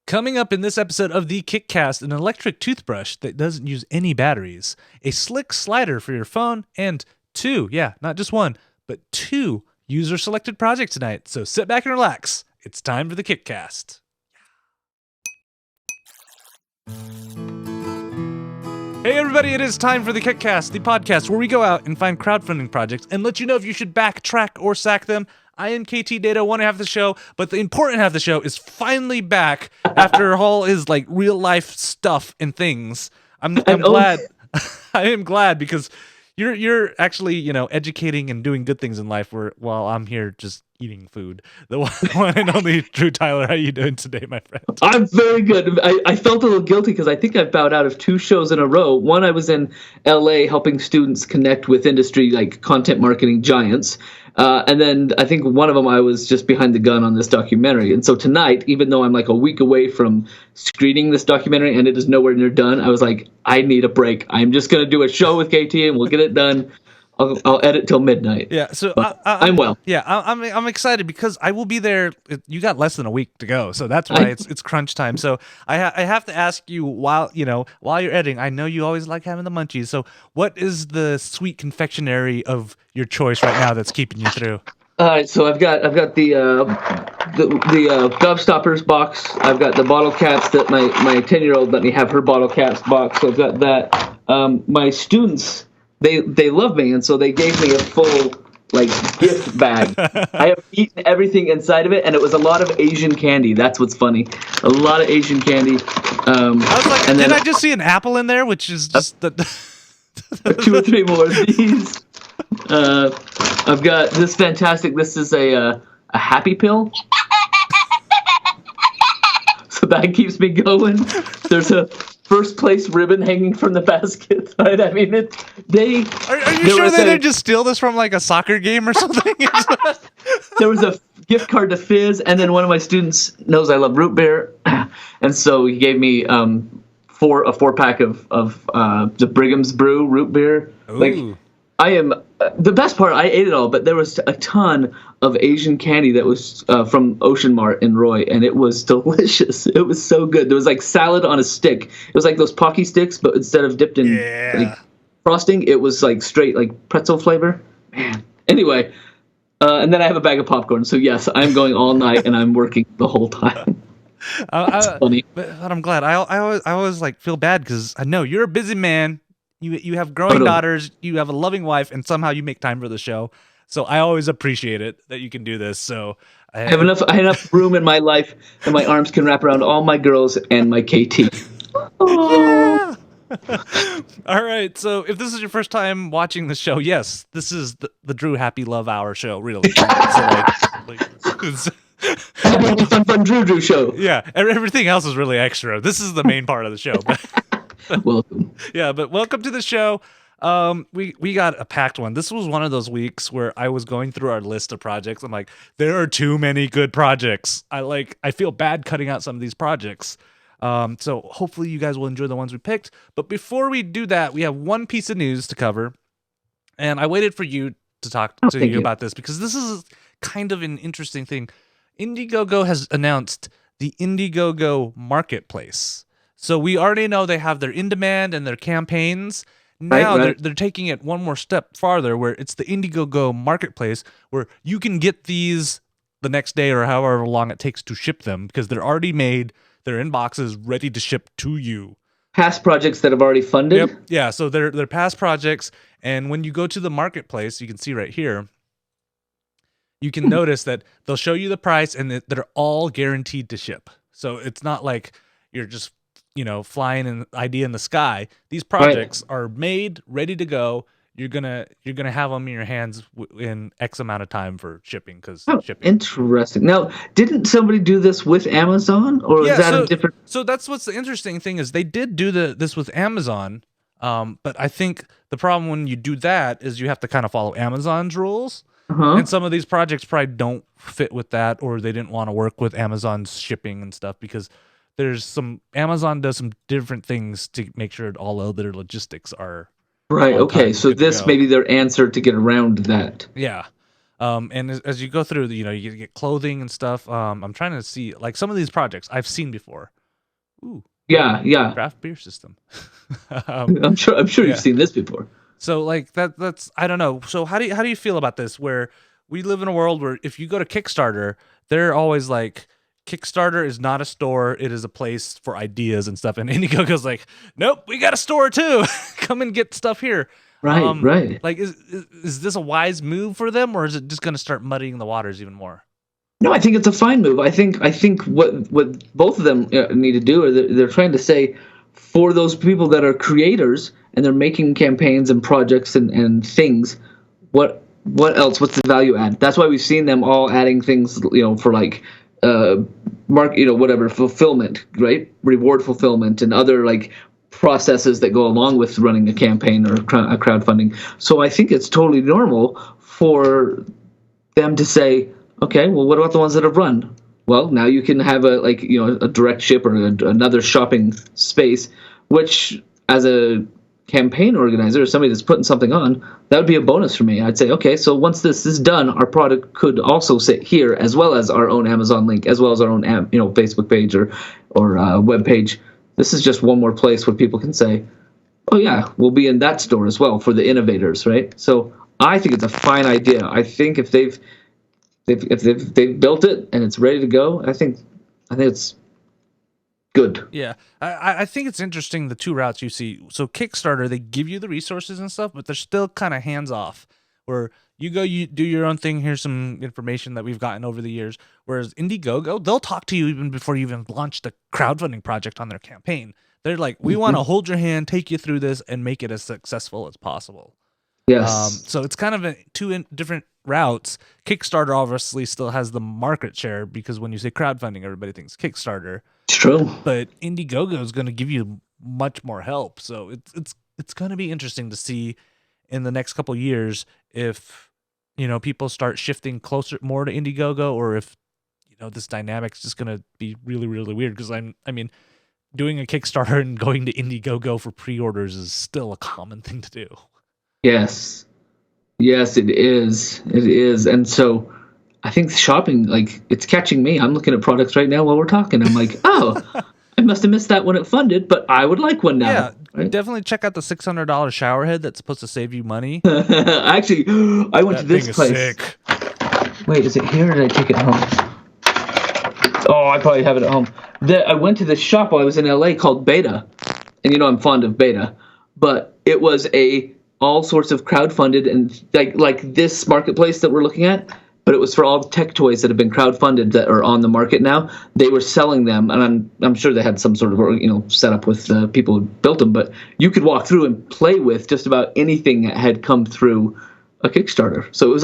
Coming up in this episode of the KickCast, an electric toothbrush that doesn't use any batteries, a slick slider for your phone, and not just one, but two user-selected projects tonight. So sit back and relax. It's time for the KickCast. Hey everybody, it is time for the KickCast, the podcast where we go out and find crowdfunding projects and let you know if you should backtrack or sack them. I am Ktdata, one half of the show, but the important half of the show is finally back after all his real life stuff and things. I'm glad. I am glad because you're actually educating and doing good things in life while I'm here just eating food. The one and only Drew Tyler. How you doing today, my friend? I'm very good. I felt a little guilty because I think I've bowed out of two shows in a row. One, I was in LA helping students connect with industry like content marketing giants. And then I think one of them I was just behind the gun on this documentary. And so tonight, even though I'm like a week away from screening this documentary and it is nowhere near done, I was like, I need a break. I'm just going to do a show with KT and we'll get it done. I'll edit till midnight. Yeah, so I'm well. Yeah, I'm excited because I will be there. You got less than a week to go, so that's why it's crunch time. So I have to ask you while you're editing. I know you always like having the munchies. So what is the sweet confectionery of your choice right now that's keeping you through? All right, so I've got the Gobstoppers box. I've got the bottle caps that my 10-year-old let me have her bottle caps box. So I've got that. My students. They love me, and so they gave me a full gift bag. I have eaten everything inside of it, and it was a lot of Asian candy. That's what's funny. A lot of Asian candy. I was like, did I just see an apple in there? Which is just the 2 or 3 more of these. I've got this fantastic. This is a happy pill. So that keeps me going. There's a first place ribbon hanging from the basket. Right? I mean, are you sure they didn't just steal this from a soccer game or something? There was a gift card to Fizz, and then one of my students knows I love root beer, and so he gave me a 4-pack of the Brigham's Brew root beer. Ooh. I am the best part. I ate it all, but there was a ton of Asian candy that was from Ocean Mart in Roy, and it was delicious. It was so good. There was salad on a stick. It was like those Pocky sticks, but instead of dipped in frosting, it was straight pretzel flavor. Man. Anyway, and then I have a bag of popcorn. So yes, I'm going all night and I'm working the whole time. It's funny, but I'm glad. I always feel bad because I know you're a busy man. You have growing daughters, you have a loving wife, and somehow you make time for the show. So I always appreciate it that you can do this. So I have enough room in my life that my arms can wrap around all my girls and my KT. Yeah. All right. So if this is your first time watching the show, yes, this is the Drew Happy Love Hour show. Really. Fun Drew show. Yeah. Everything else is really extra. This is the main part of the show. Welcome. Yeah, but welcome to the show. We got a packed one. This was one of those weeks where I was going through our list of projects. I'm like, there are too many good projects. I feel bad cutting out some of these projects. So hopefully you guys will enjoy the ones we picked. But before we do that, we have one piece of news to cover. And I waited for you to talk to you about this because this is kind of an interesting thing. Indiegogo has announced the Indiegogo Marketplace. So we already know they have their in-demand and their campaigns. Now they're taking it one more step farther where it's the Indiegogo Marketplace where you can get these the next day or however long it takes to ship them because they're already made. They're in boxes ready to ship to you. Past projects that have already funded? Yep. Yeah, so they're past projects. And when you go to the Marketplace, you can see right here, you can notice that they'll show you the price and they're all guaranteed to ship. So it's not like you're just flying an idea in the sky. These projects are made, ready to go. You're gonna have them in your hands in X amount of time for shipping shipping. Interesting. Now, didn't somebody do this with Amazon, or is that a different? So that's what's the interesting thing is they did do this with Amazon, but I think the problem when you do that is you have to kind of follow Amazon's rules, and some of these projects probably don't fit with that, or they didn't want to work with Amazon's shipping and stuff because. Amazon does some different things to make sure all of their logistics are right. Okay, so this may be their answer to get around that. Yeah, and as you go through, you get clothing and stuff. I'm trying to see some of these projects I've seen before. Ooh, Yeah. craft beer system. I'm sure yeah. you've seen this before. So like that's I don't know. So how do you feel about this? Where we live in a world where if you go to Kickstarter, they're always like, Kickstarter is not a store; it is a place for ideas and stuff. And Indiegogo's like, nope, we got a store too. Come and get stuff here. Right. Like, is this a wise move for them, or is it just going to start muddying the waters even more? No, I think it's a fine move. I think what both of them need to do is they're trying to say, for those people that are creators and they're making campaigns and projects and things, what else? What's the value add? That's why we've seen them all adding things, for like whatever, fulfillment, right? Reward fulfillment and other like processes that go along with running a campaign or a crowdfunding. So I think it's totally normal for them to say, okay, well, what about the ones that have run? Well, now you can have a direct ship or another shopping space, which as a campaign organizer or somebody that's putting something on, that would be a bonus for me. I'd say, okay, so once this is done, our product could also sit here, as well as our own Amazon link, as well as our own Facebook page or web page. This is just one more place where people can say, oh yeah, we'll be in that store as well for the innovators, right? So I think it's a fine idea. I think if they've built it and it's ready to go, I think it's good. Yeah, I think it's interesting, the two routes you see. So Kickstarter, they give you the resources and stuff, but they're still kind of hands off. Where you go, you do your own thing. Here's some information that we've gotten over the years. Whereas Indiegogo, they'll talk to you even before you even launch the crowdfunding project on their campaign. They're like, we want to hold your hand, take you through this, and make it as successful as possible. Yes. So it's kind of two different routes. Kickstarter obviously still has the market share because when you say crowdfunding, everybody thinks Kickstarter. It's true. But Indiegogo is going to give you much more help. So it's going to be interesting to see in the next couple of years if people start shifting more to Indiegogo, or if this dynamic's just going to be really, really weird. Because I mean, doing a Kickstarter and going to Indiegogo for pre-orders is still a common thing to do. Yes, it is. It is. And so I think shopping, like, it's catching me. I'm looking at products right now while we're talking. I'm like, oh, I must have missed that when it funded, but I would like one now. Yeah, right? Definitely check out the $600 shower head that's supposed to save you money. Actually, I went to this place. Sick. Wait, is it here or did I take it home? Oh, I probably have it at home. I went to this shop while I was in LA called Beta. And I'm fond of Beta. But it was all sorts of crowdfunded and like this marketplace that we're looking at, but it was for all the tech toys that have been crowdfunded that are on the market now. They were selling them, and I'm sure they had some sort of setup with the people who built them, but you could walk through and play with just about anything that had come through a Kickstarter. So it was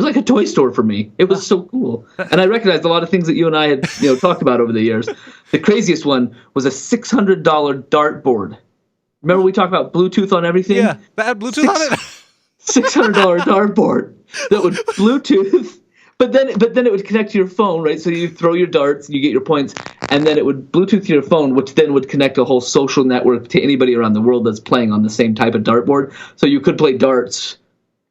like a toy store for me. It was so cool, and I recognized a lot of things that you and I had talked about over the years. The craziest one was a $600 dartboard. Remember we talked about Bluetooth on everything? Yeah, that had Bluetooth on it. $600 dartboard that would Bluetooth, but then it would connect to your phone, right? So you throw your darts, you get your points, and then it would Bluetooth to your phone, which then would connect a whole social network to anybody around the world that's playing on the same type of dartboard. So you could play darts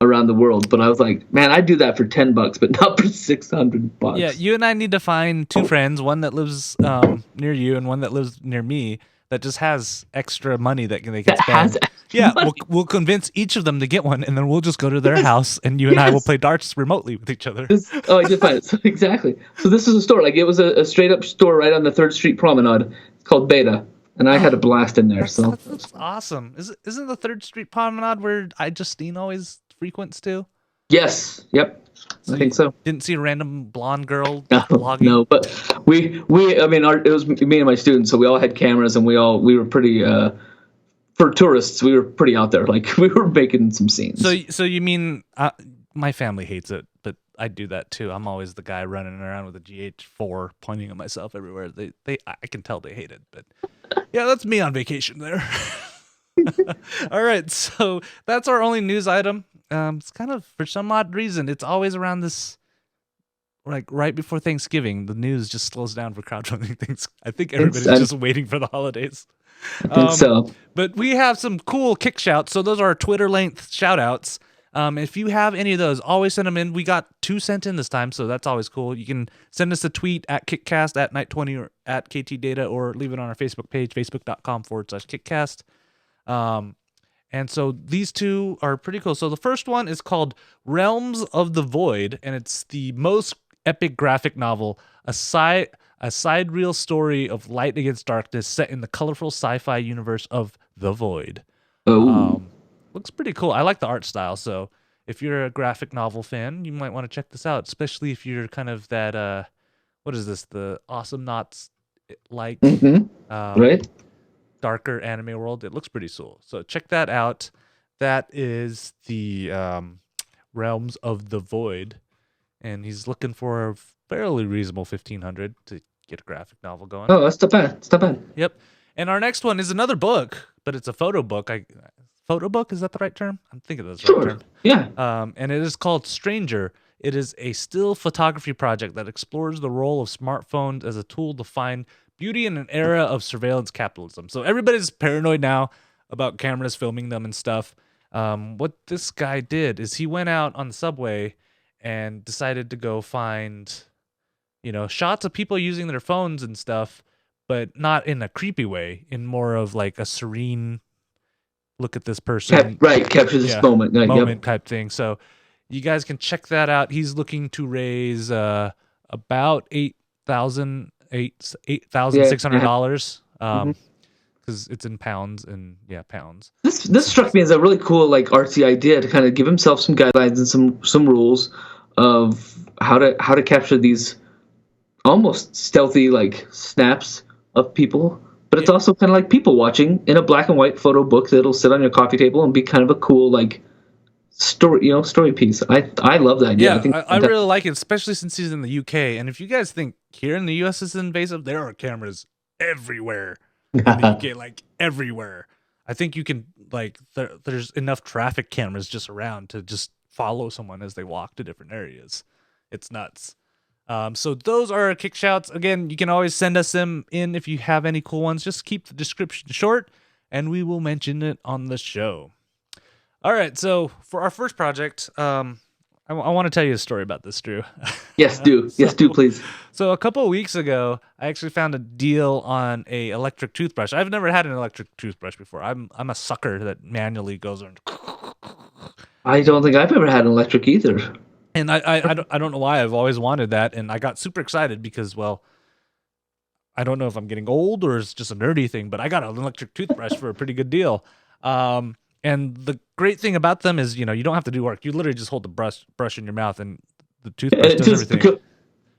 around the world. But I was like, man, I'd do that for $10, but not for $600. Yeah, you and I need to find two friends, one that lives near you and one that lives near me, that just has extra money that they can spend. Yeah, we'll convince each of them to get one, and then we'll just go to their house, and you and I will play darts remotely with each other. I did find it. So, exactly. So this is a store. Like, it was a straight-up store right on the 3rd Street Promenade. It's called Beta, and I had a blast in there. That's awesome. Isn't the 3rd Street Promenade where Justine always frequents to? Yes. Yep. I think so. Didn't see a random blonde girl vlogging? No, but it was me and my students, so we all had cameras, and we were pretty, for tourists, we were pretty out there. Like, we were making some scenes. So you mean, my family hates it, but I do that too. I'm always the guy running around with a GH4 pointing at myself everywhere. I can tell they hate it, but yeah, that's me on vacation there. All right, so that's our only news item. It's kind of, for some odd reason, it's always around this, like, right before Thanksgiving, the news just slows down for crowdfunding things. I think everybody's just waiting for the holidays. I think so. But we have some cool kick shouts. So those are our Twitter length shout outs. If you have any of those, always send them in. We got 2 sent in this time, so that's always cool. You can send us a tweet at KickCast, at Night20, or at Ktdata, or leave it on our Facebook page, facebook.com/KickCast. And so these 2 are pretty cool. So the first one is called Realms of the Void, and it's the most epic graphic novel, a sidereal story of light against darkness set in the colorful sci-fi universe of The Void. Oh. Looks pretty cool. I like the art style, so if you're a graphic novel fan, you might want to check this out, especially if you're kind of that, what is this, the Awesome Knots like Right? darker anime world. It looks pretty cool. So check that out. That is the Realms of the Void, and he's looking for a fairly reasonable $1,500 to get a graphic novel going. Oh, that's not bad. It's not bad. Yep. And our next one is another book, but it's a photo book. Photo book, is that the right term? I'm thinking that's the right term. Yeah. And it is called Stranger. It is a still photography project that explores the role of smartphones as a tool to find beauty in an era of surveillance capitalism. So everybody's paranoid now about cameras filming them and stuff. What this guy did is he went out on the subway and decided to go find, shots of people using their phones and stuff, but not in a creepy way, in more of like a serene, look at this person. Capture this moment. Moment type thing. So you guys can check that out. He's looking to raise about $8,600 because it's in pounds, and pounds. This struck me as a really cool, like, artsy idea to kind of give himself some guidelines and some rules of how to capture these almost stealthy, like, snaps of people. But it's also kind of like people watching in a black and white photo book that'll sit on your coffee table and be kind of a cool, like, story piece. I love that idea. Yeah, I really like it, especially since he's in the UK. And if you guys think here in the US is invasive, there are cameras everywhere in the UK, like everywhere. I think you can, like, there's enough traffic cameras just around to just follow someone as they walk to different areas. It's nuts. So those are our kick shouts. Again, you can always send us them in if you have any cool ones. Just keep the description short, and we will mention it on the show. All right, so for our first project, I want to tell you a story about this, Drew. Yes, do. Yes, do, please. So a couple of weeks ago, I actually found a deal on a electric toothbrush. I've never had an electric toothbrush before. I'm a sucker that manually goes around. I don't think I've ever had an electric either. And I don't know why. I've always wanted that, and I got super excited because, well, I don't know if I'm getting old or it's just a nerdy thing, but I got an electric toothbrush for a pretty good deal. And the great thing about them is, you don't have to do work. You literally just hold the brush in your mouth, and the toothbrush does everything.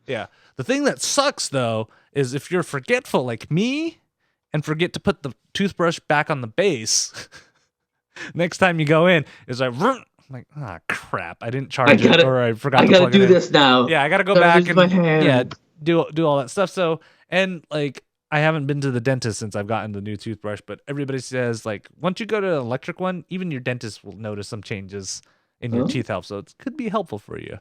Yeah. The thing that sucks, though, is if you're forgetful like me and forget to put the toothbrush back on the base, next time you go in, it's like, crap, I didn't charge it, or I forgot to plug it in. I gotta do this now. Yeah, I gotta go back and do all that stuff. So, and like, I haven't been to the dentist since I've gotten the new toothbrush, but everybody says, like, once you go to an electric one, even your dentist will notice some changes in your teeth health. So it could be helpful for you.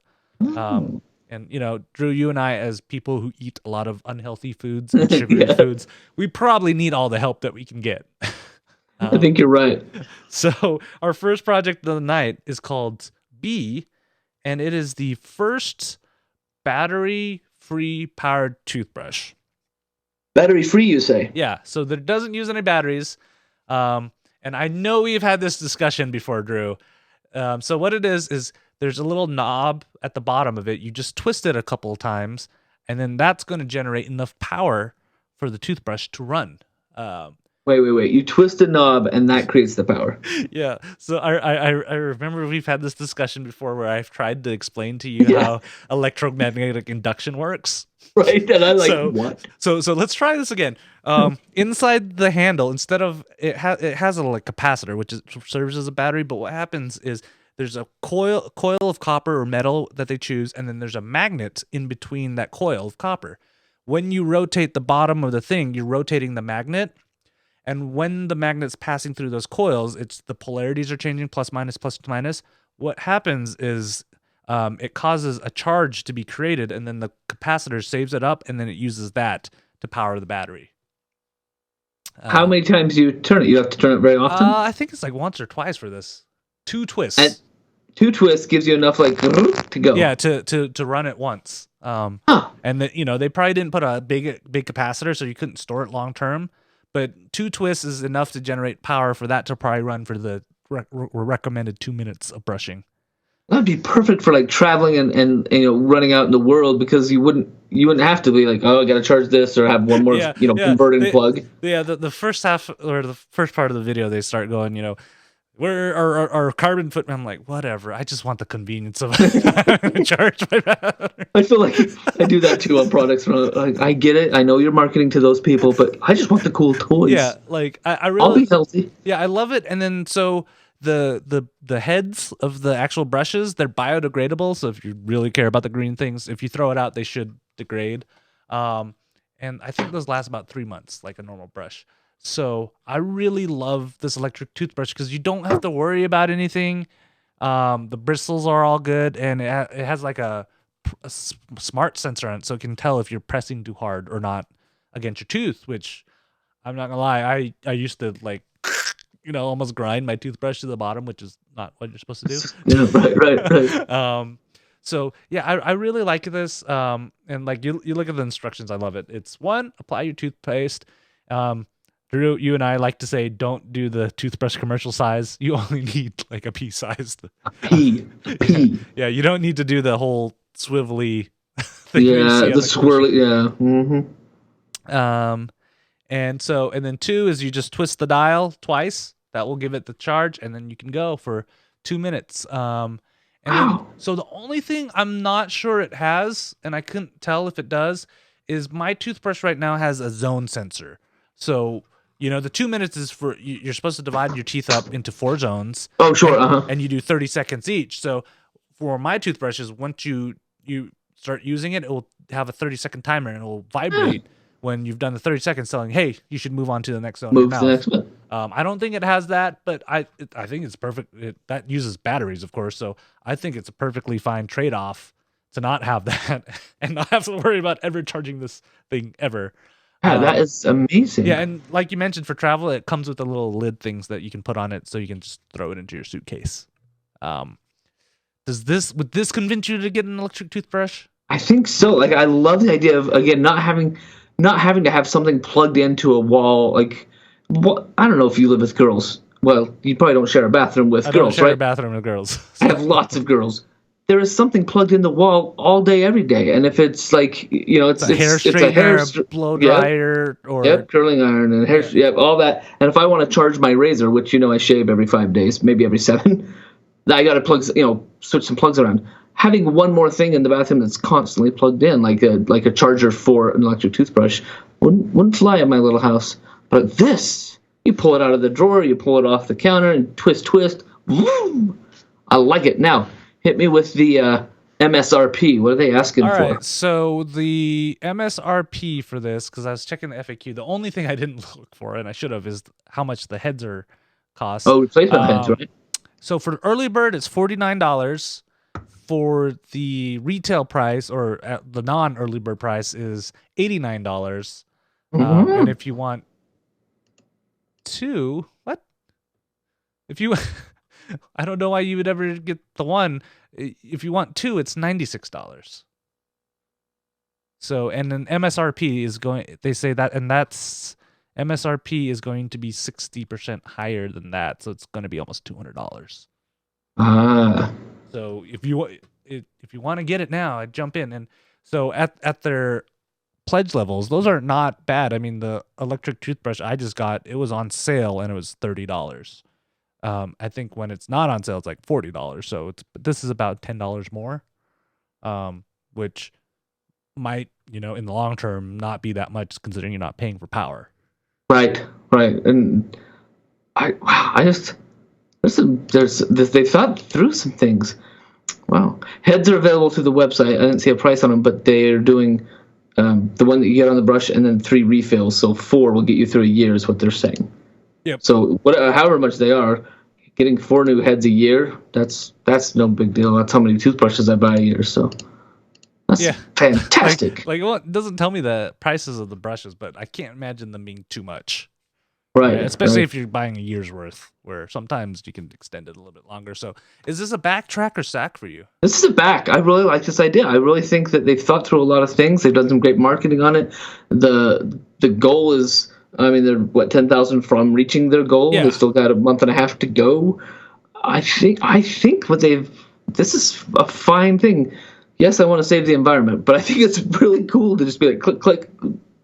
And, Drew, you and I, as people who eat a lot of unhealthy foods and sugary foods, we probably need all the help that we can get. I think you're right. So our first project of the night is called B, and it is the first battery-free powered toothbrush. Battery-free, you say? Yeah, so that it doesn't use any batteries. And I know we've had this discussion before, Drew. So what it is there's a little knob at the bottom of it. You just twist it a couple of times, and then that's going to generate enough power for the toothbrush to run. Wait. You twist a knob, and that creates the power. Yeah. So I remember we've had this discussion before where I've tried to explain to you how electromagnetic induction works. Right, and I'm like, what? So let's try this again. Inside the handle, instead of it has a like capacitor, which serves as a battery. But what happens is there's a coil of copper or metal that they choose, and then there's a magnet in between that coil of copper. When you rotate the bottom of the thing, you're rotating the magnet. And when the magnet's passing through those coils, it's the polarities are changing, plus, minus, plus, minus. What happens is it causes a charge to be created, and then the capacitor saves it up, and then it uses that to power the battery. How many times do you turn it? You have to turn it very often? I think it's like once or twice for this. 2 twists. 2 twists gives you enough like to go. Yeah, to run it once. And they probably didn't put a big capacitor, so you couldn't store it long term. But 2 twists is enough to generate power for that to probably run for the recommended 2 minutes of brushing. That'd be perfect for like traveling and running out in the world, because you wouldn't have to be like, oh, I got to charge this or have one more converting plug. Yeah, the first half or the first part of the video, they start going, where our carbon footprint. I'm like, whatever. I just want the convenience of charge my battery. I feel like I do that too on products. Like, I get it. I know you're marketing to those people, but I just want the cool toys. Yeah, like I really. I'll be healthy. Yeah, I love it. And then so the heads of the actual brushes, they're biodegradable. So if you really care about the green things, if you throw it out, they should degrade. And I think those last about 3 months, like a normal brush. So I really love this electric toothbrush because you don't have to worry about anything. The bristles are all good, and it has like a smart sensor on it, so it can tell if you're pressing too hard or not against your tooth, which I'm not gonna lie, I used to like almost grind my toothbrush to the bottom, which is not what you're supposed to do. Yeah, right. So yeah, I really like this. And like you look at the instructions, I love it. It's 1, apply your toothpaste. Drew, you and I like to say, don't do the toothbrush commercial size. You only need like a pea size. A pea. Yeah, you don't need to do the whole swivelly thing. Yeah, the swirly. Yeah. Mm-hmm. And then 2 is you just twist the dial twice. That will give it the charge, and then you can go for 2 minutes. So the only thing I'm not sure it has, and I couldn't tell if it does, is my toothbrush right now has a zone sensor. So the 2 minutes is for you're supposed to divide your teeth up into 4 zones. Oh, sure. And you do 30 seconds each. So for my toothbrushes, once you start using it, it will have a 30-second timer, and it will vibrate when you've done the 30 seconds, telling, hey, you should move on to the next zone. Move to the next one. I don't think it has that, but I think it's perfect. That uses batteries, of course, so I think it's a perfectly fine trade-off to not have that and not have to worry about ever charging this thing ever. Yeah, that is amazing. Yeah, and like you mentioned, for travel, it comes with the little lid things that you can put on it, so you can just throw it into your suitcase. Would this convince you to get an electric toothbrush? I think so. Like, I love the idea of, again, not having to have something plugged into a wall. Like, I don't know if you live with girls. Well, you probably don't share a bathroom with girls, right? I don't share a bathroom with girls. I have lots of girls. There is something plugged in the wall all day, every day, and if it's like it's a hair straightener, a blow dryer, or curling iron and hair, all that. And if I want to charge my razor, which I shave every 5 days, maybe every 7, I got to plug, switch some plugs around. Having one more thing in the bathroom that's constantly plugged in, like a charger for an electric toothbrush, wouldn't fly at my little house. But this, you pull it out of the drawer, you pull it off the counter, and twist, boom! I like it. Now, hit me with the MSRP. What are they asking for? All right, so the MSRP for this, because I was checking the FAQ, the only thing I didn't look for, and I should have, is how much the heads are cost. Oh, replacement heads, right? So for early bird, it's $49. For the retail price, or the non-early bird price, is $89. And if you want 2, what? If you, I don't know why you would ever get the 1. If you want 2, it's $96. So, and then MSRP is going, they say that, and that's, MSRP is going to be 60% higher than that. So it's going to be almost $200. So if you want to get it now, I'd jump in. And so at their pledge levels, those are not bad. I mean, the electric toothbrush I just got, it was on sale and it was $30. I think when it's not on sale, it's like $40. So this is about $10 more, which might, in the long term, not be that much, considering you're not paying for power. Right. And they thought through some things. Wow. Heads are available through the website. I didn't see a price on them, but they're doing the one that you get on the brush and then 3 refills. So 4 will get you through a year is what they're saying. Yep. So however much they are, getting 4 new heads a year, that's no big deal. That's how many toothbrushes I buy a year. So that's fantastic. Well, it doesn't tell me the prices of the brushes, but I can't imagine them being too much. Right. Especially right. if you're buying a year's worth, where sometimes you can extend it a little bit longer. So, is this a backtrack or sack for you? This is a back. I really like this idea. I really think that they've thought through a lot of things. They've done some great marketing on it. The goal is, I mean, they're 10,000 from reaching their goal. Yeah. They still got a month and a half to go. I think what they've, this is a fine thing. Yes, I want to save the environment, but I think it's really cool to just be like click, click,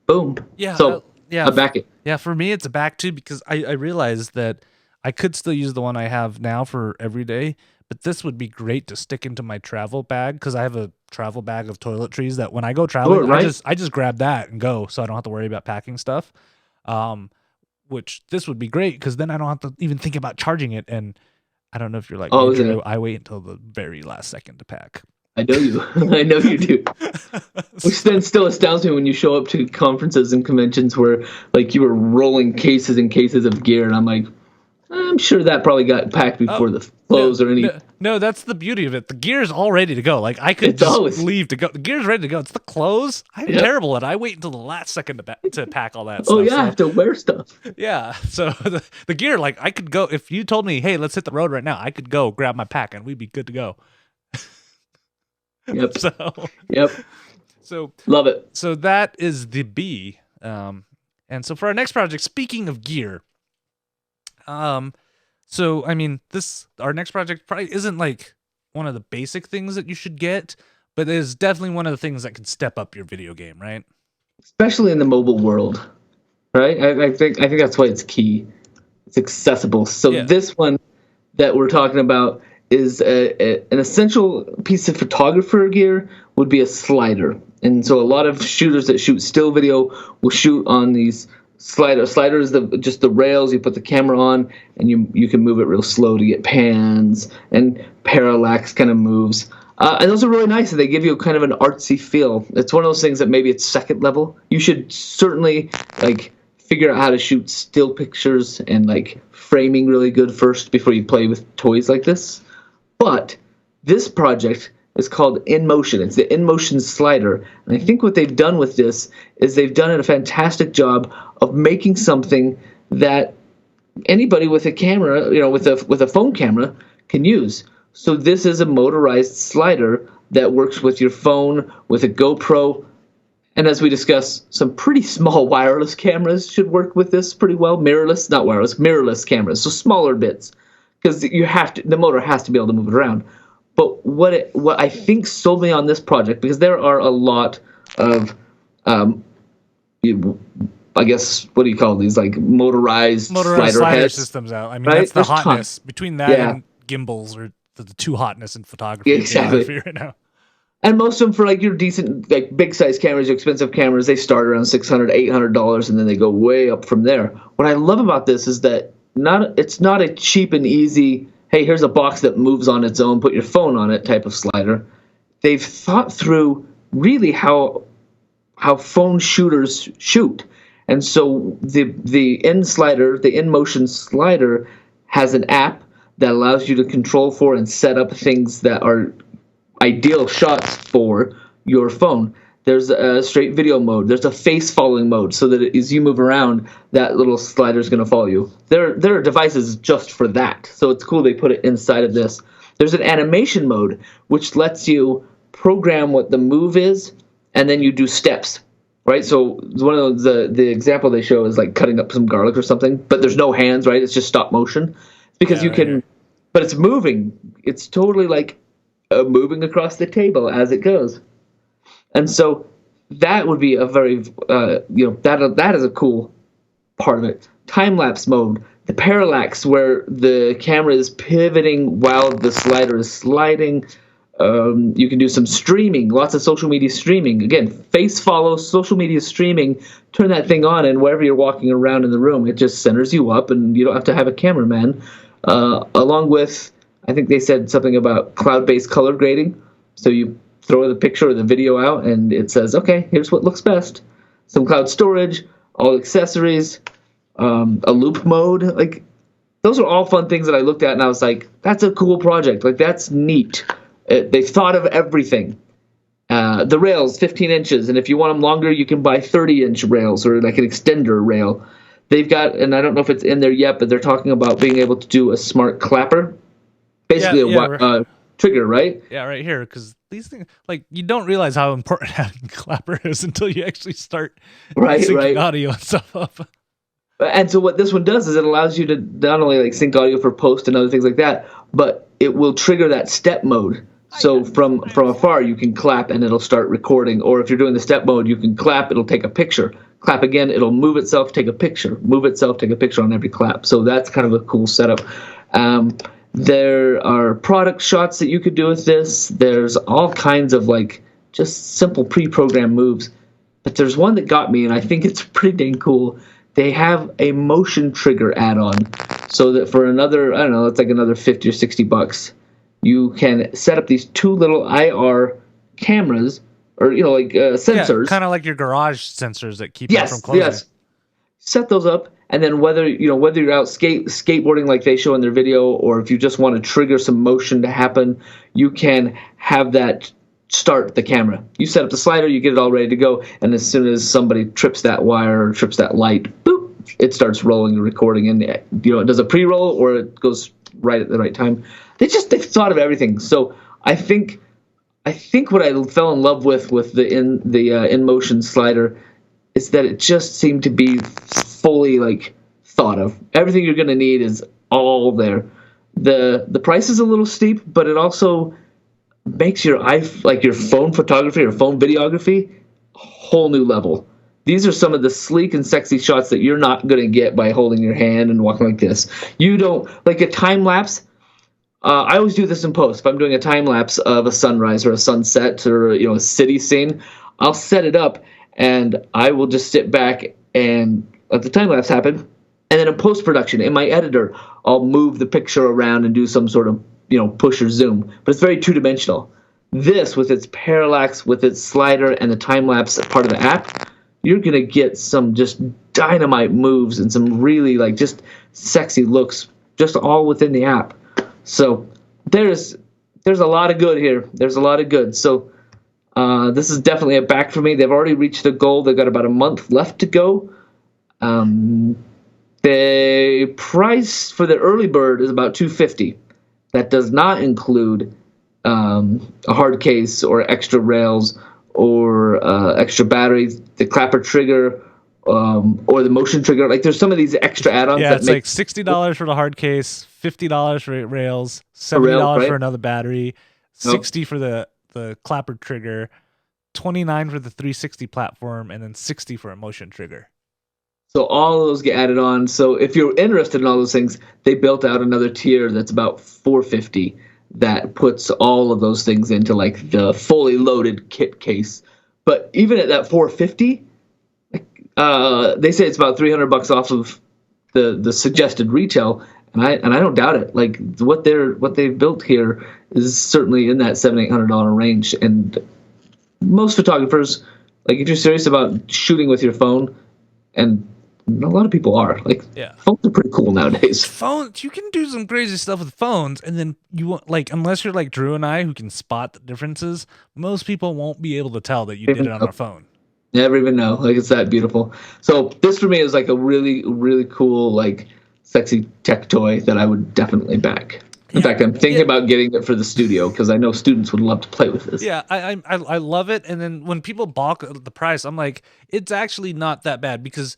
boom. Yeah. So yeah. I back it. Yeah. For me, it's a back too, because I realized that I could still use the one I have now for every day, but this would be great to stick into my travel bag, because I have a travel bag of toiletries that when I go traveling, right. I just grab that and go, so I don't have to worry about packing stuff. Which this would be great, because then I don't have to even think about charging it. And I don't know if you're like me, Drew, I wait until the very last second to pack. I know you. I know you do. Which then still astounds me when you show up to conferences and conventions where like you were rolling cases and cases of gear, and I'm like, I'm sure that probably got packed before the clothes or any. No, that's the beauty of it. The gear's all ready to go. Like I could just leave to go. The gear's ready to go. It's the clothes. I'm terrible at it. I wait until the last second to pack all that stuff. Oh yeah, I have to wear stuff. Yeah. So the gear, like I could go, if you told me, hey, let's hit the road right now, I could go grab my pack and we'd be good to go. Yep. Yep. So love it. So that is the B. And so for our next project, speaking of gear, so I mean, our next project probably isn't like one of the basic things that you should get, but it is definitely one of the things that can step up your video game, right? Especially in the mobile world, right? I think that's why it's key. It's accessible. So this one that we're talking about is an essential piece of photographer gear would be a slider. And so a lot of shooters that shoot still video will shoot on these sliders. Slider is just the rails you put the camera on, and you can move it real slow to get pans and parallax kind of moves. And those are really nice, and they give you kind of an artsy feel. It's one of those things that maybe it's second level. You should certainly like figure out how to shoot still pictures and like framing really good first before you play with toys like this. But this project is called InMotion. It's the InMotion Slider. And I think what they've done with this is they've done a fantastic job of making something that anybody with a camera, with a phone camera can use. So this is a motorized slider that works with your phone, with a GoPro. And as we discussed, some pretty small wireless cameras should work with this pretty well. Mirrorless cameras, so smaller bits. Because the motor has to be able to move it around. But what I think sold me on this project, because there are a lot of, I guess, what do you call these, like motorized slider heads systems out. I mean, right? That's the There's hotness. Between that and gimbals are the two hotness in photography. Exactly. Right now. And most of them for like your decent, like big size cameras, your expensive cameras, they start around $600, $800, and then they go way up from there. What I love about this is that it's not a cheap and easy, hey, here's a box that moves on its own, put your phone on it type of slider. They've thought through really how phone shooters shoot. And so the InMotion Slider has an app that allows you to control for and set up things that are ideal shots for your phone. There's a straight video mode. There's a face following mode, so that as you move around, that little slider is going to follow you. There are devices just for that, so it's cool they put it inside of this. There's an animation mode, which lets you program what the move is, and then you do steps, right? So one of the example they show is like cutting up some garlic or something, but there's no hands, right? It's just stop motion, because you can, but it's moving. It's totally like moving across the table as it goes. And so that would be a very, that is a cool part of it. Time-lapse mode, the parallax where the camera is pivoting while the slider is sliding. You can do some streaming, lots of social media streaming. Again, face follow, social media streaming. Turn that thing on, and wherever you're walking around in the room, it just centers you up, and you don't have to have a cameraman. Along with, I think they said something about cloud-based color grading. So you throw the picture or the video out, and it says, okay, here's what looks best. Some cloud storage, all accessories, a loop mode. Like, those are all fun things that I looked at, and I was like, that's a cool project. Like, that's neat. They've thought of everything. The rails, 15 inches, and if you want them longer, you can buy 30-inch rails or like an extender rail. they've got, and I don't know if it's in there yet, but they're talking about being able to do a smart clapper, basically a trigger, right? Yeah, right here, because these things, like, you don't realize how important having a clapper is until you actually start syncing audio and stuff up. And so what this one does is it allows you to not only like sync audio for post and other things like that, but it will trigger that step mode. So from afar, you can clap and it'll start recording. Or if you're doing the step mode, you can clap, it'll take a picture. Clap again, it'll move itself, take a picture. Move itself, take a picture on every clap. So that's kind of a cool setup. There are product shots that you could do with this. There's all kinds of like just simple pre-programmed moves. But there's one that got me, and I think it's pretty dang cool. They have a motion trigger add-on, so that for another, I don't know, it's like another $50 or $60, you can set up these two little IR cameras, or like sensors. Yeah, kind of like your garage sensors that keep it from closing. Yes. Set those up, and then whether you're out skateboarding like they show in their video, or if you just want to trigger some motion to happen, you can have that start the camera. You set up the slider, you get it all ready to go, and as soon as somebody trips that wire or trips that light, boop, it starts rolling and recording, and it does a pre-roll or it goes right at the right time. They've thought of everything. So I think what I fell in love with the InMotion Slider is that it just seemed to be fully like thought of. Everything you're going to need is all there. The price is a little steep, but it also makes your phone photography or phone videography a whole new level. These are some of the sleek and sexy shots that you're not going to get by holding your hand and walking like this. You don't like a time lapse. I always do this in post. If I'm doing a time lapse of a sunrise or a sunset or a city scene, I'll set it up and I will just sit back and let the time lapse happen. And then in post production, in my editor, I'll move the picture around and do some sort of push or zoom, but it's very two-dimensional. This, with its parallax, with its slider, and the time-lapse part of the app, you're going to get some just dynamite moves and some really just sexy looks just all within the app. So there's a lot of good here. There's a lot of good. So this is definitely a back for me. They've already reached the goal. They've got about a month left to go. The price for the early bird is about $250. That does not include a hard case or extra rails or extra batteries, the clapper trigger, or the motion trigger. Like there's some of these extra add-ons. Yeah, it's like $60 for the hard case, $50 for rails, $70 for another battery, $60 for the clapper trigger, $29 for the 360 platform, and then $60 for a motion trigger. So all of those get added on. So if you're interested in all those things, they built out another tier that's about $450 that puts all of those things into the fully loaded kit case. But even at that $450, they say it's about $300 off of the suggested retail, and I don't doubt it. Like what they've built here is certainly in that $700-800 range. And most photographers, if you're serious about shooting with your phone, and a lot of people are phones are pretty cool nowadays. Phones, you can do some crazy stuff with phones, and then you won't unless you're like Drew and I who can spot the differences. Most people won't be able to tell that you did it on a phone. Never even know. It's that beautiful. So this for me is a really, really cool, sexy tech toy that I would definitely back. In fact, I'm thinking about getting it for the studio because I know students would love to play with this. Yeah, I love it. And then when people balk at the price, I'm like, it's actually not that bad because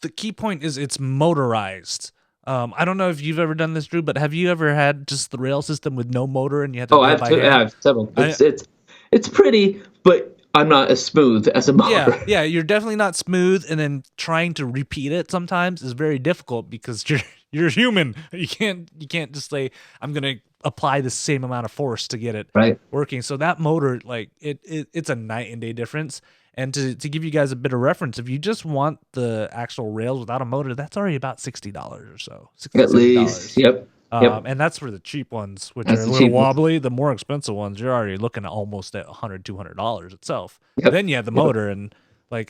the key point is it's motorized. I don't know if you've ever done this, Drew, but have you ever had just the rail system with no motor and you had to? I have several. It's pretty, but I'm not as smooth as a motor. Yeah, you're definitely not smooth, and then trying to repeat it sometimes is very difficult because you're human. You can't just say I'm gonna apply the same amount of force to get it working. So that motor, it's a night and day difference. And to give you guys a bit of reference, if you just want the actual rails without a motor, that's already about $60 or so. $60, at least, yep. And that's for the cheap ones, which are a little wobbly. The more expensive ones, you're already looking at almost at $100, $200 itself. Yep. Then you have the motor, and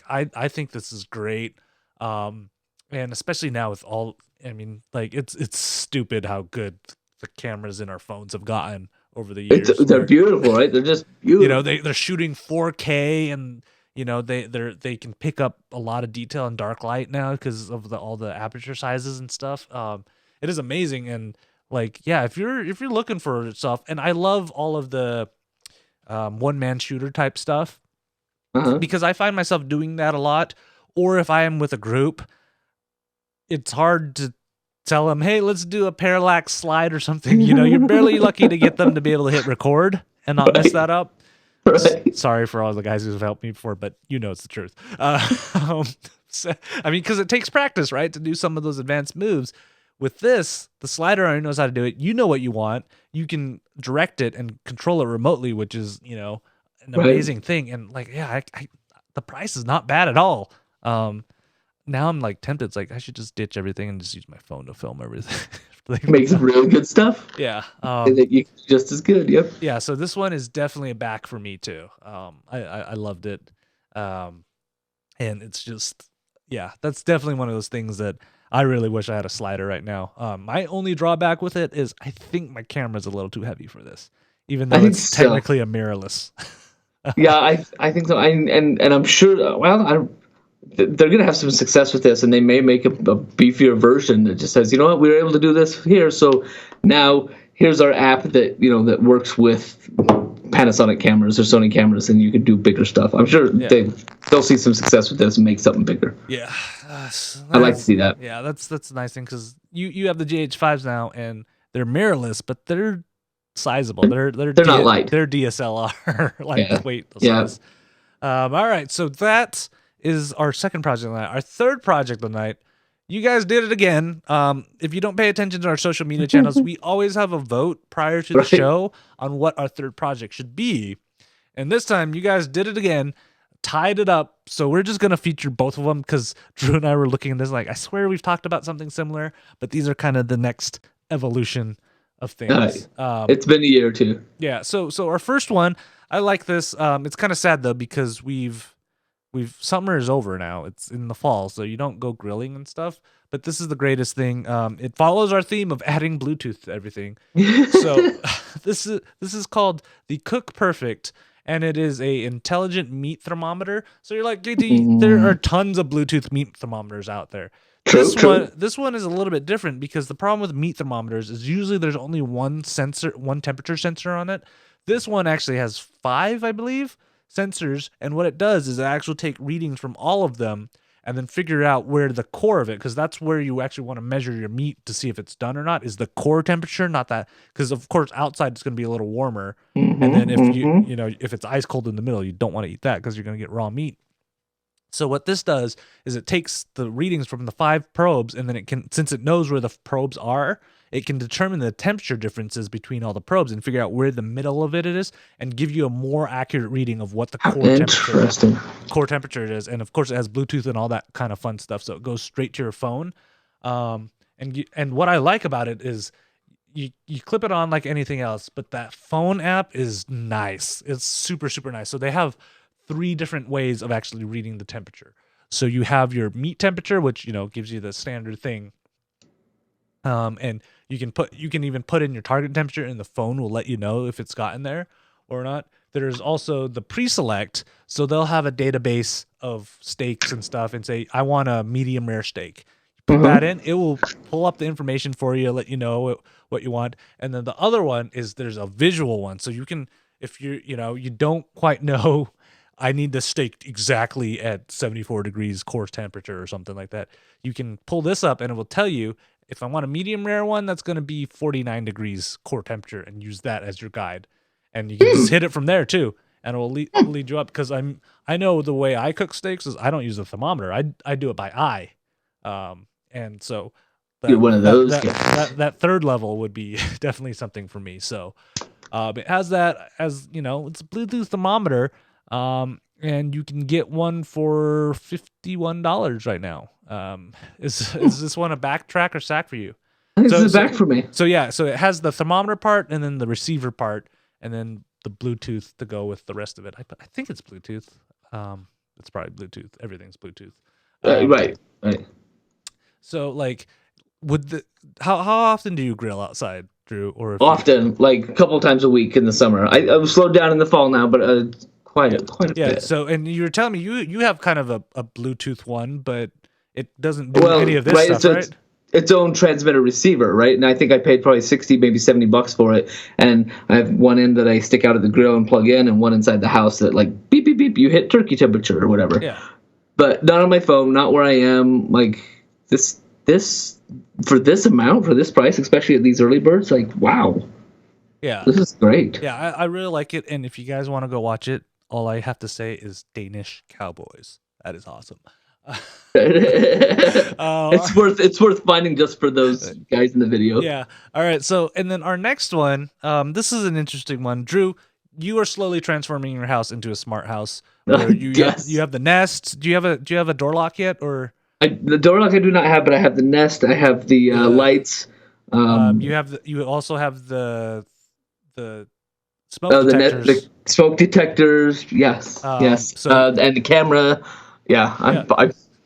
I think this is great. And especially now with all, it's stupid how good the cameras in our phones have gotten over the years. They're beautiful, right? They're just beautiful. They're shooting 4K and they can pick up a lot of detail in dark light now because of all the aperture sizes and stuff. It is amazing, and like, yeah, if you're looking for stuff, and I love all of the one man shooter type stuff because I find myself doing that a lot. Or if I am with a group, it's hard to tell them, hey, let's do a parallax slide or something. You're barely lucky to get them to be able to hit record and not mess that up. Right. Sorry for all the guys who've helped me before, but it's the truth. Because it takes practice, right, to do some of those advanced moves. With this, the slider already knows how to do it. You know what you want. You can direct it and control it remotely, which is, an amazing thing. And like, yeah, the price is not bad at all. Now I'm like tempted. It's like I should just ditch everything and just use my phone to film everything. Make some really good stuff. Yeah. Just as good. Yep. Yeah. So this one is definitely a back for me too. I loved it. And it's just, yeah, that's definitely one of those things that I really wish I had a slider right now. My only drawback with it is I think my camera's a little too heavy for this, even though it's technically a mirrorless. Yeah, I think so. And I'm sure. Well, they're going to have some success with this, and they may make a beefier version that just says, you know what, we were able to do this here, so now here's our app that that works with Panasonic cameras or Sony cameras, and you can do bigger stuff. I'm sure they'll see some success with this and make something bigger. Yeah, I'd like to see that. Yeah, that's a nice thing because you have the GH5s now, and they're mirrorless, but they're sizable. They're not light. They're DSLR weight size. All right, so that is our second project of the night. Our third project of the night, you guys did it again. If you don't pay attention to our social media channels, we always have a vote prior to the show on what our third project should be. And this time, you guys did it again, tied it up. So we're just going to feature both of them because Drew and I were looking at this like, I swear we've talked about something similar, but these are kind of the next evolution of things. It's been a year or two. Yeah. So our first one, I like this. It's kind of sad though because summer is over now. It's in the fall, so you don't go grilling and stuff. But this is the greatest thing. It follows our theme of adding Bluetooth to everything. So this is called the Cook Perfect, and it is a intelligent meat thermometer. So you're like, JD, there are tons of Bluetooth meat thermometers out there. This one is a little bit different because the problem with meat thermometers is usually there's only one temperature sensor on it. This one actually has 5, I believe, sensors, and what it does is it actually take readings from all of them and then figure out where the core of it, because that's where you actually want to measure your meat to see if it's done or not, is the core temperature, not that, because of course outside it's going to be a little warmer, and then if if it's ice cold in the middle, you don't want to eat that because you're going to get raw meat. So what this does is it takes the readings from the 5 probes, and then it can, since it knows where the probes are, it can determine the temperature differences between all the probes and figure out where the middle of it is and give you a more accurate reading of what the core temperature is. And of course, it has Bluetooth and all that kind of fun stuff, so it goes straight to your phone. And what I like about it is you clip it on like anything else, but that phone app is nice. It's super, super nice. So they have 3 different ways of actually reading the temperature. So you have your meat temperature, which gives you the standard thing. And you can even put in your target temperature, and the phone will let you know if it's gotten there or not. There's also the pre-select, so they'll have a database of steaks and stuff and say, I want a medium rare steak. You put that in, it will pull up the information for you, let you know what you want. And then the other one is there's a visual one. So you can, if you don't quite know, I need the steak exactly at 74 degrees core temperature or something like that, you can pull this up and it will tell you, if I want a medium rare one, that's going to be 49 degrees core temperature, and use that as your guide. And you can just hit it from there too, and it will lead you up. Because I know the way I cook steaks is I don't use a thermometer. I do it by eye. And so you're one of those. That third level would be definitely something for me. So it has that it's a Bluetooth thermometer. And you can get one for $51 right now. Is this one a backtrack or sack for you? I think this is back for me. So yeah, so it has the thermometer part and then the receiver part and then the Bluetooth to go with the rest of it. I think it's Bluetooth. It's probably Bluetooth. Everything's Bluetooth. Right. So like, how often do you grill outside, Drew? Or often, like a couple times a week in the summer. I've slowed down in the fall now, but quite a Yeah. bit. So, and you were telling me you have kind of a Bluetooth one, but it doesn't do any Well, of this right, stuff, so right? it's its own transmitter receiver, right? And I think I paid probably 60, maybe $70 for it. And I have one end that I stick out of the grill and plug in, and one inside the house that like beep beep beep, you hit turkey temperature or whatever. Yeah. But not on my phone, not where I am. Like this for this amount, for this price, especially at these early birds, like wow, Yeah. this is great. Yeah. I really like it. And if you guys want to go watch it, all I have to say is Danish Cowboys. That is awesome. It's worth finding just for those guys in the video. Yeah. All right. So, and then our next one, this is an interesting one. Drew, you are slowly transforming your house into a smart house. Where Yes. you have the Nest. Do you have a door lock yet, or The door lock I do not have, but I have the Nest. I have the lights. you also have the smoke The detectors. the smoke detectors. Yes, yes. so- And the camera. Yeah.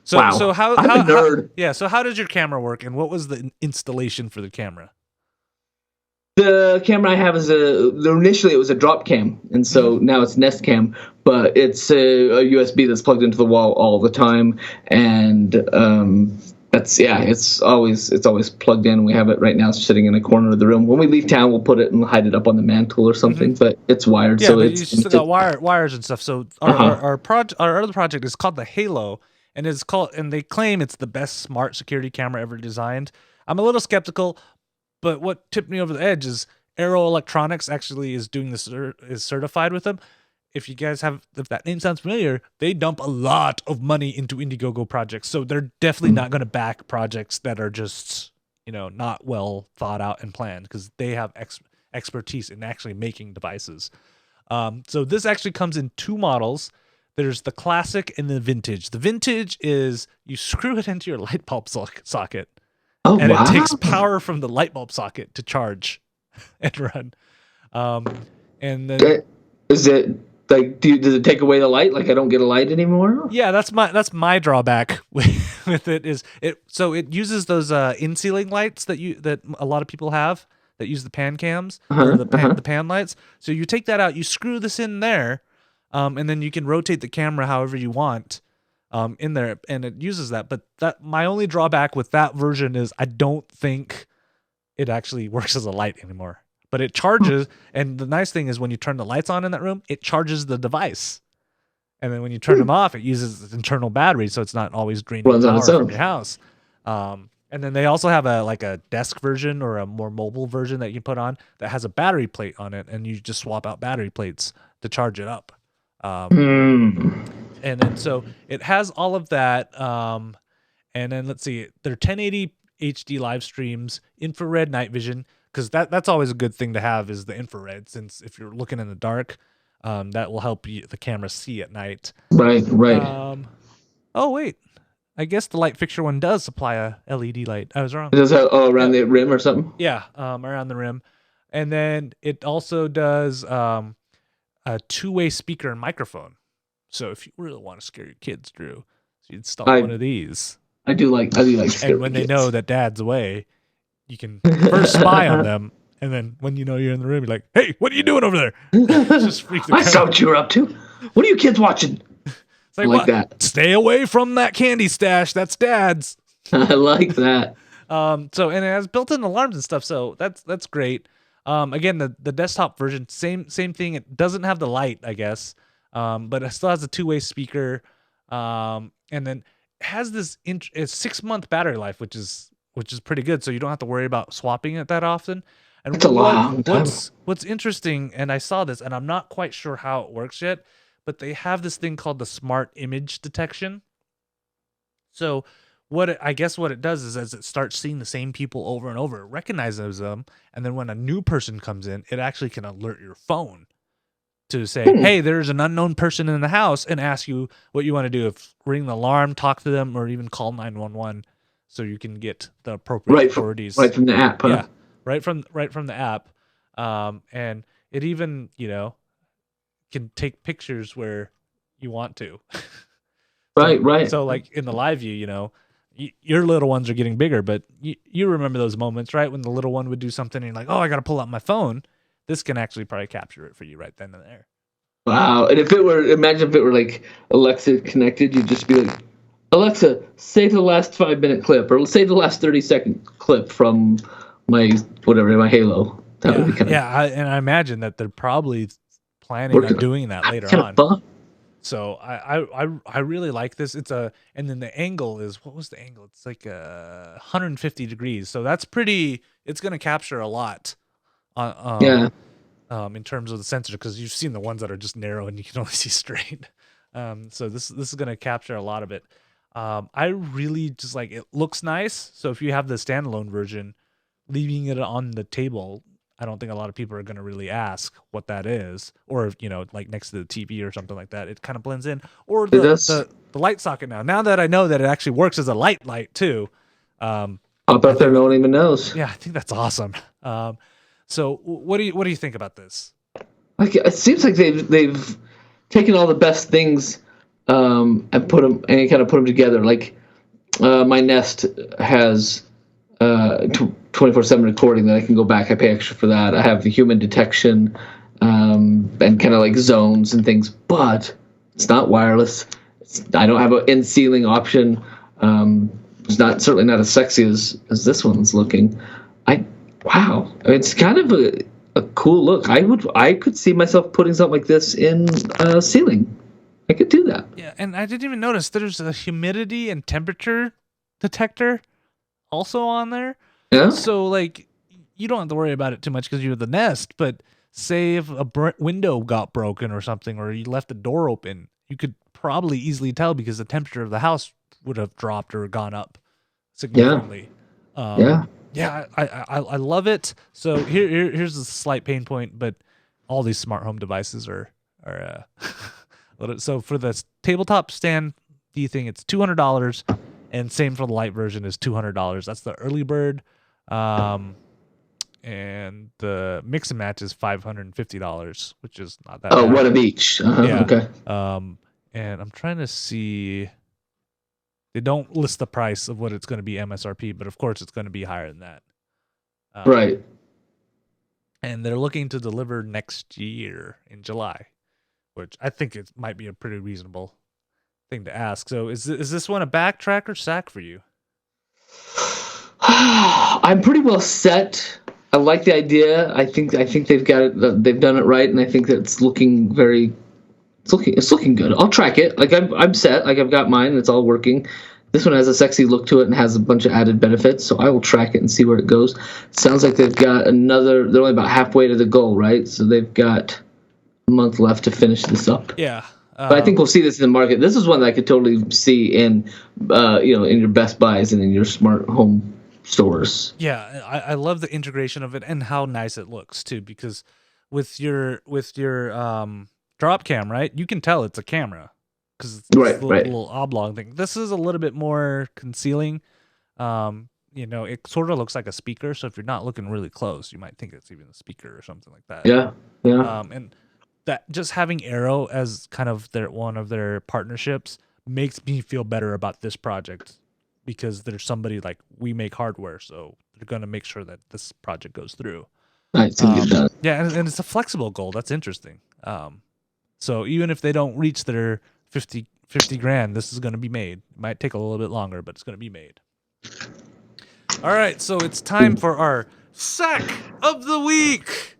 So wow. so how I'm a nerd. yeah, so how does your camera work, and what was the installation for the camera? The camera I have is initially it was a drop cam, and so now it's Nest Cam, but it's a USB that's plugged into the wall all the time, and it's always plugged in. We have it right now sitting in a corner of the room. When we leave town, we'll put it and hide it up on the mantle or something, but it's wired. Yeah, so but it's you still got wires and stuff. So our other project is called the Halo, and they claim it's the best smart security camera ever designed. I'm a little skeptical, but what tipped me over the edge is Aero Electronics actually is doing this, is certified with them. If that name sounds familiar, they dump a lot of money into Indiegogo projects. So they're definitely not going to back projects that are just, not well thought out and planned, because they have expertise in actually making devices. So this actually comes in two models. There's the classic and the vintage. The vintage is you screw it into your light bulb socket. Oh, and wow. it takes power from the light bulb socket to charge and run. And then is it like does it take away the light? Like I don't get a light anymore? yeah, that's my drawback with it is it. So it uses those in-ceiling lights that a lot of people have that use the pan cams or the pan lights. So you take that out, you screw this in there, and then you can rotate the camera however you want. In there, and it uses that. But my only drawback with that version is I don't think it actually works as a light anymore. But it charges, and the nice thing is when you turn the lights on in that room, it charges the device. And then when you turn them off, it uses its internal battery, so it's not always draining power from your house. And then they also have a desk version or a more mobile version that you put on that has a battery plate on it, and you just swap out battery plates to charge it up. And then so it has all of that. And then let's see, they're 1080 HD live streams, infrared night vision, because that's always a good thing to have is the infrared, since if you're looking in the dark, that will help the camera see at night. Right. Oh wait, I guess the light fixture one does supply a LED light. I was wrong. It does have around the rim or something? Yeah, around the rim. And then it also does a two-way speaker and microphone. So if you really want to scare your kids, Drew, you install one of these. I do like and when they know that dad's away, you can first spy on them, and then when you're in the room, you're like, "Hey, what are you doing over there?" Just freak the I saw what you were up to. What are you kids watching? It's like that. Stay away from that candy stash. That's dad's. I like that. So and it has built-in alarms and stuff. So that's great. Again, the desktop version, same thing. It doesn't have the light, I guess. But it still has a two-way speaker, and then it has this 6-month battery life, which is pretty good. So you don't have to worry about swapping it that often. And it's a long time. What's interesting, and I saw this, and I'm not quite sure how it works yet, but they have this thing called the smart image detection. So what it does is as it starts seeing the same people over and over, it recognizes them, and then when a new person comes in, it actually can alert your phone to say, hey, there's an unknown person in the house, and ask you what you want to do. If ring the alarm, talk to them, or even call 911 so you can get the appropriate authorities. Right from the app, huh? Yeah, right from the app. And it even, can take pictures where you want to. Right. So like in the live view, your little ones are getting bigger, but you remember those moments, right? When the little one would do something and you're like, oh, I got to pull out my phone. This can actually probably capture it for you right then and there. Wow. And imagine if it were like Alexa connected, you'd just be like, Alexa, save the last 5-minute clip, or save the last 30-second clip from my Halo. That would be kind of and I imagine that they're probably planning on working. doing that later Kind on. of fun. So I really like this. And then the angle is, what was the angle? It's like 150 degrees. So that's pretty. It's going to capture a lot. Yeah. In terms of the sensor, because you've seen the ones that are just narrow and you can only see straight. So this is going to capture a lot of it. I really just like it. Looks nice. So if you have the standalone version, leaving it on the table, I don't think a lot of people are going to really ask what that is, or like next to the TV or something like that. It kind of blends in. Or the light socket now. Now that I know that it actually works as a light too. I bet there no one even knows. Yeah, I think that's awesome. So what do you think about this? Like, it seems like they've taken all the best things and put them together. Like my Nest has 24/7 recording that I can go back. I pay extra for that. I have the human detection and kind of like zones and things, but it's not wireless. I don't have an in-ceiling option. It's certainly not as sexy as this one's looking. Wow, it's kind of a cool look. I could see myself putting something like this in a ceiling. I could do that. Yeah, and I didn't even notice there's a humidity and temperature detector also on there. Yeah. So like you don't have to worry about it too much because you're the Nest. But say if a window got broken or something, or you left the door open, you could probably easily tell because the temperature of the house would have dropped or gone up significantly. Yeah, I love it. So here's a slight pain point, but all these smart home devices are so for the tabletop stand thing, it's $200, and same for the light version is $200. That's the early bird, and the mix and match is $550, which is not that. Oh, bad. one of each. Yeah. Okay. And I'm trying to see. They don't list the price of what it's going to be MSRP, but of course it's going to be higher than that. Right. And they're looking to deliver next year in July, which I think it might be a pretty reasonable thing to ask. So is this one a backtrack or sack for you? I'm pretty well set. I like the idea. I think they've got it. They've done it right, and I think that it's looking good. I'll track it. Like I'm set. Like I've got mine. And it's all working. This one has a sexy look to it and has a bunch of added benefits. So I will track it and see where it goes. Sounds like they've got another. They're only about halfway to the goal, right? So they've got a month left to finish this up. Yeah. But I think we'll see this in the market. This is one that I could totally see in your Best Buys and in your smart home stores. Yeah, I love the integration of it and how nice it looks too. Because with your drop cam, right? You can tell it's a camera because it's this little oblong thing. This is a little bit more concealing. It sort of looks like a speaker. So if you're not looking really close, you might think it's even a speaker or something like that. Yeah. And that just having Aero as kind of one of their partnerships makes me feel better about this project because there's somebody like, we make hardware, so they're going to make sure that this project goes through. Right. Yeah, and it's a flexible goal. That's interesting. So even if they don't reach their 50 grand, this is going to be made. It might take a little bit longer, but it's going to be made. All right, so it's time for our sack of the week.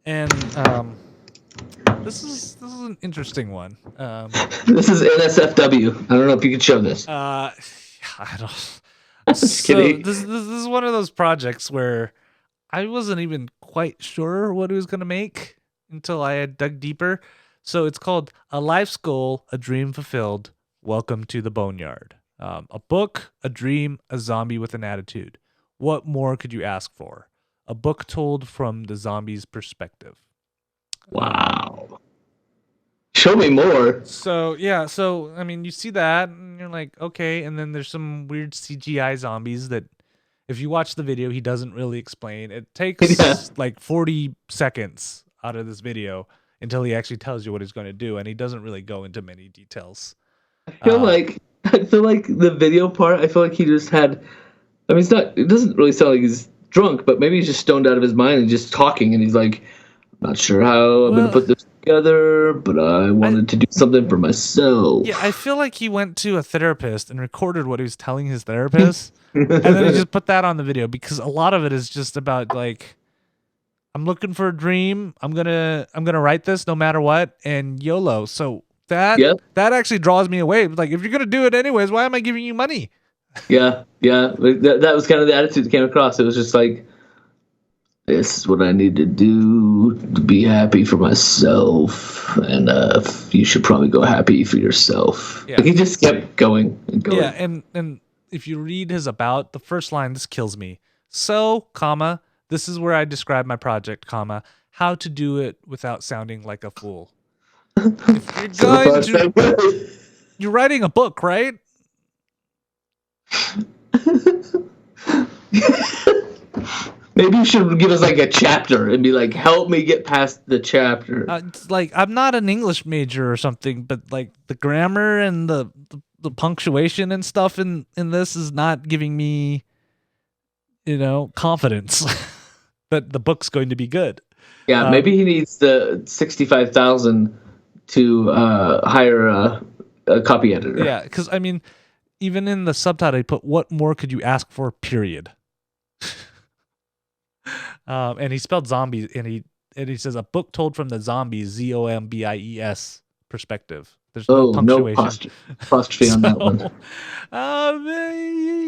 And this is an interesting one. This is NSFW. I don't know if you could show this. I don't. Just kidding. This is one of those projects where I wasn't even quite sure what it was going to make until I had dug deeper. So it's called A Life's Goal, A Dream Fulfilled. Welcome to the Boneyard. A book, a dream, a zombie with an attitude. What more could you ask for? A book told from the zombie's perspective. Wow. Show me more. So I mean, you see that and you're like, okay, and then there's some weird CGI zombies that if you watch the video, he doesn't really explain. It takes like 40 seconds out of this video until he actually tells you what he's going to do, and he doesn't really go into many details. I feel like the video part, I feel like he just had, I mean, it doesn't really sound like he's drunk, but maybe he's just stoned out of his mind and just talking, and he's like, I'm not sure how I'm going to put this together, but I wanted to do something for myself. Yeah, I feel like he went to a therapist and recorded what he was telling his therapist, and then he just put that on the video, because a lot of it is just about like, I'm looking for a dream. I'm gonna write this no matter what, and YOLO. So that actually draws me away. Like, if you're gonna do it anyways, why am I giving you money? Yeah. That was kind of the attitude that came across. It was just like, this is what I need to do to be happy for myself, and you should probably go happy for yourself. Yeah. Like, he just kept going and going. Yeah, and if you read his about, the first line, this kills me. So, comma, this is where I describe my project, comma, how to do it without sounding like a fool. If you're you're writing a book, right? Maybe you should give us like a chapter and be like, help me get past the chapter. It's like, I'm not an English major or something, but like the grammar and the punctuation and stuff in this is not giving me, confidence that the book's going to be good. Yeah, maybe he needs the $65,000 to hire a copy editor. Yeah, because I mean, even in the subtitle, he put, "What more could you ask for?" Period. And he spelled zombies, and he says, a book told from the zombies, ZOMBIES perspective. There's no punctuation. No apostrophe on that one.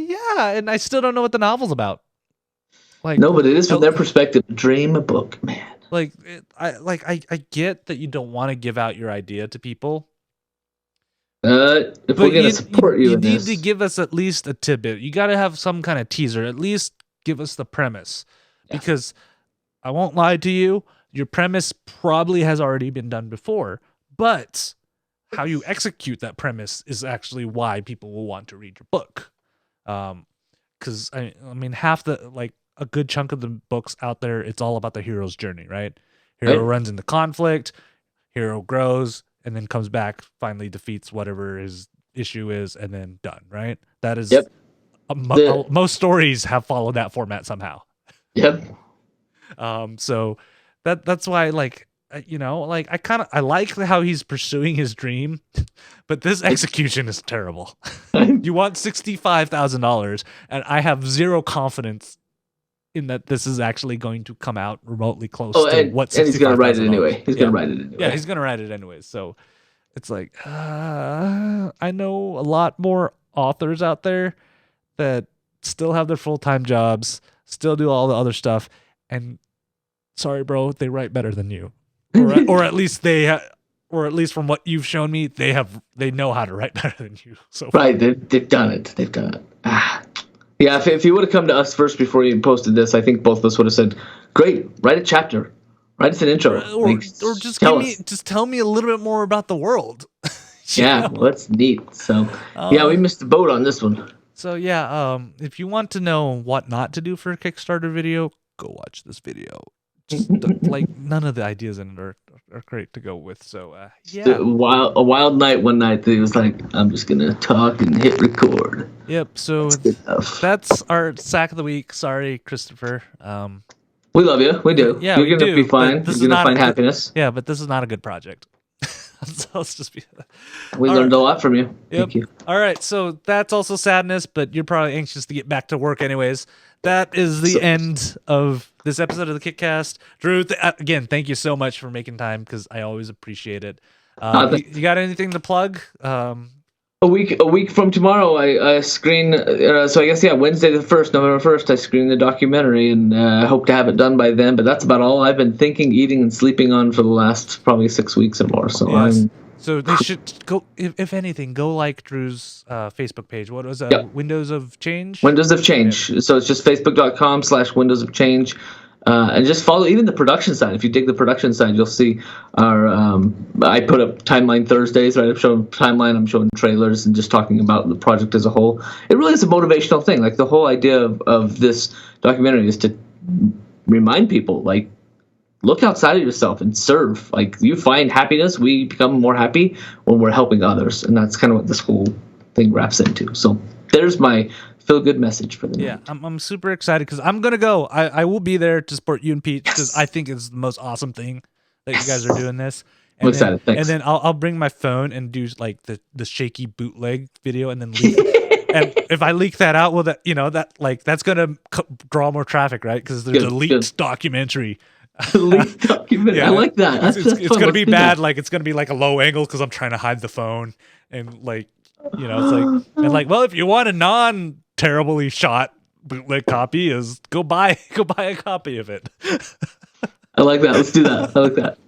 Yeah, and I still don't know what the novel's about. Like, no, but it is from their perspective. Dream a book, man. Like, I get that you don't want to give out your idea to people. If we're gonna support you, you need to give us at least a tidbit. You got to have some kind of teaser. At least give us the premise. Because I won't lie to you, your premise probably has already been done before, but how you execute that premise is actually why people will want to read your book. Because I mean, half the, like, a good chunk of the books out there, it's all about the hero's journey, right? Hero runs into conflict, hero grows, and then comes back, finally defeats whatever his issue is, and then done, right? That is, most stories have followed that format somehow. Yep. So that's why, like, I like how he's pursuing his dream, but this execution is terrible. You want $65,000, and I have zero confidence in that this is actually going to come out remotely close to what. And he's gonna write it anyway. He's gonna write it anyway. Yeah, he's gonna write it anyway. So it's like, I know a lot more authors out there that still have their full-time jobs, still do all the other stuff, and sorry, bro, they write better than you, or at least or at least from what you've shown me, they know how to write better than you. So right, they've done it. They've done it. Yeah, if you would have come to us first before you posted this, I think both of us would have said, "Great, write a chapter, write us an intro, or just tell me a little bit more about the world." Yeah, well, that's neat. So we missed the boat on this one. So yeah, if you want to know what not to do for a Kickstarter video, go watch this video. Just like, none of the ideas in it are great to go with. So yeah, a wild night one night that he was like, I'm just gonna talk and hit record. Yep. So that's our sack of the week. Sorry, Christopher. We love you. We do. Yeah, you're gonna be fine. You're gonna find happiness. Yeah, but this is not a good project. So let's just be. We learned a lot from you. Yep. Thank you. All right, so that's also sadness, but you're probably anxious to get back to work anyways. That is the end of this episode of the KickCast. Drew, again, thank you so much for making time, because I always appreciate it. You got anything to plug? A week from tomorrow, I screen. So I guess Wednesday the 1st, November 1st, I screen the documentary, and I hope to have it done by then. But that's about all I've been thinking, eating, and sleeping on for the last probably 6 weeks or more. So yes. So they should go. If anything, go like Drew's Facebook page. What was that? Windows of Change. Windows of Change. Yeah. So it's just facebook.com/Windows of Change. And just follow even the production side. If you dig the production side, you'll see our. I put up timeline Thursdays, right? I'm showing timeline. I'm showing trailers and just talking about the project as a whole. It really is a motivational thing. Like, the whole idea of this documentary is to remind people, like, look outside of yourself and serve. Like, you find happiness, we become more happy when we're helping others, and that's kind of what this whole thing wraps into. So there's my feel good message for the night. I'm super excited because I'm gonna go. I will be there to support you and Pete because I think it's the most awesome thing that you guys are doing this. I'm excited. Thanks. And then I'll bring my phone and do like the shaky bootleg video, and then leak. And if I leak that out, well, that's gonna draw more traffic, right? Because there's a leaked documentary. Leaked documentary. Yeah. I like that. It's gonna be bad. Like it's gonna be like a low angle because I'm trying to hide the phone, and like it's like and like, well, if you want a non-terribly shot bootleg copy, go buy a copy of it. I like that. Let's do that. I like that.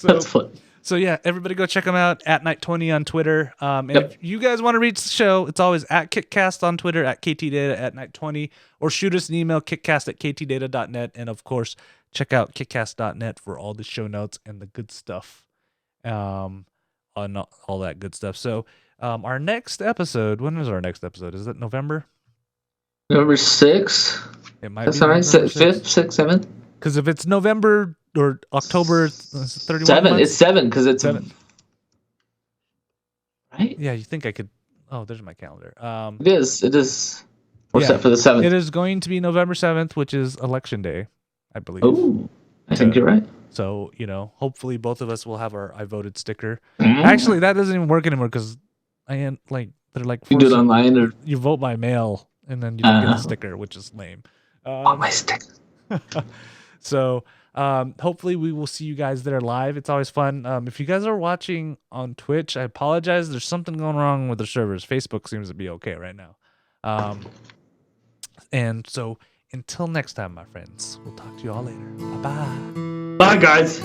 That's fun. So yeah, everybody go check them out at Night20 on Twitter. And if you guys want to reach the show, it's always at KickCast on Twitter, at Ktdata at Night20, or shoot us an email, kickcast@ktdata.net. And of course, check out kickcast.net for all the show notes and the good stuff, on all that good stuff. So our next episode, when is our next episode? Is it November? November 6th? It might That's be all right. November 5th, 6th, 7th? Because if it's November or October 31 7. months? It's 7 because it's 7. Right? Yeah, you think I could... Oh, there's my calendar. It is. We're set for the 7th. It is going to be November 7th, which is Election Day, I believe. Oh, I think you're right. So, hopefully both of us will have our I voted sticker. Actually, that doesn't even work anymore because they're like... You do it online or... You vote by mail and then you don't get a sticker, which is lame. My sticker. So... hopefully we will see you guys there live. It's always fun. If you guys are watching on Twitch, I apologize. There's something going wrong with the servers. Facebook seems to be okay right now. And so until next time, my friends, we'll talk to you all later. Bye-bye. Bye, guys.